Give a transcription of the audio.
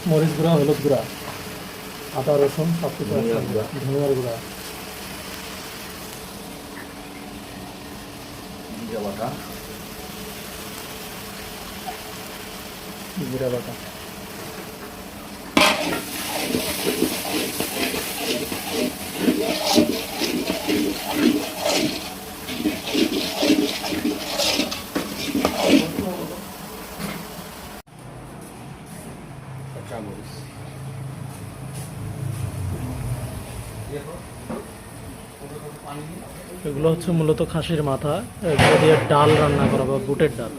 মরিচ গুঁড়া, হলুদ গুঁড়া, আদা রসুন সব কিছু, ধনিয়ার গুঁড়া, জিরা বাটা। এগুলো হচ্ছে মূলত খাসির মাথা, এগুলো দিয়ে ডাল রান্না করা বা বুটের ডাল।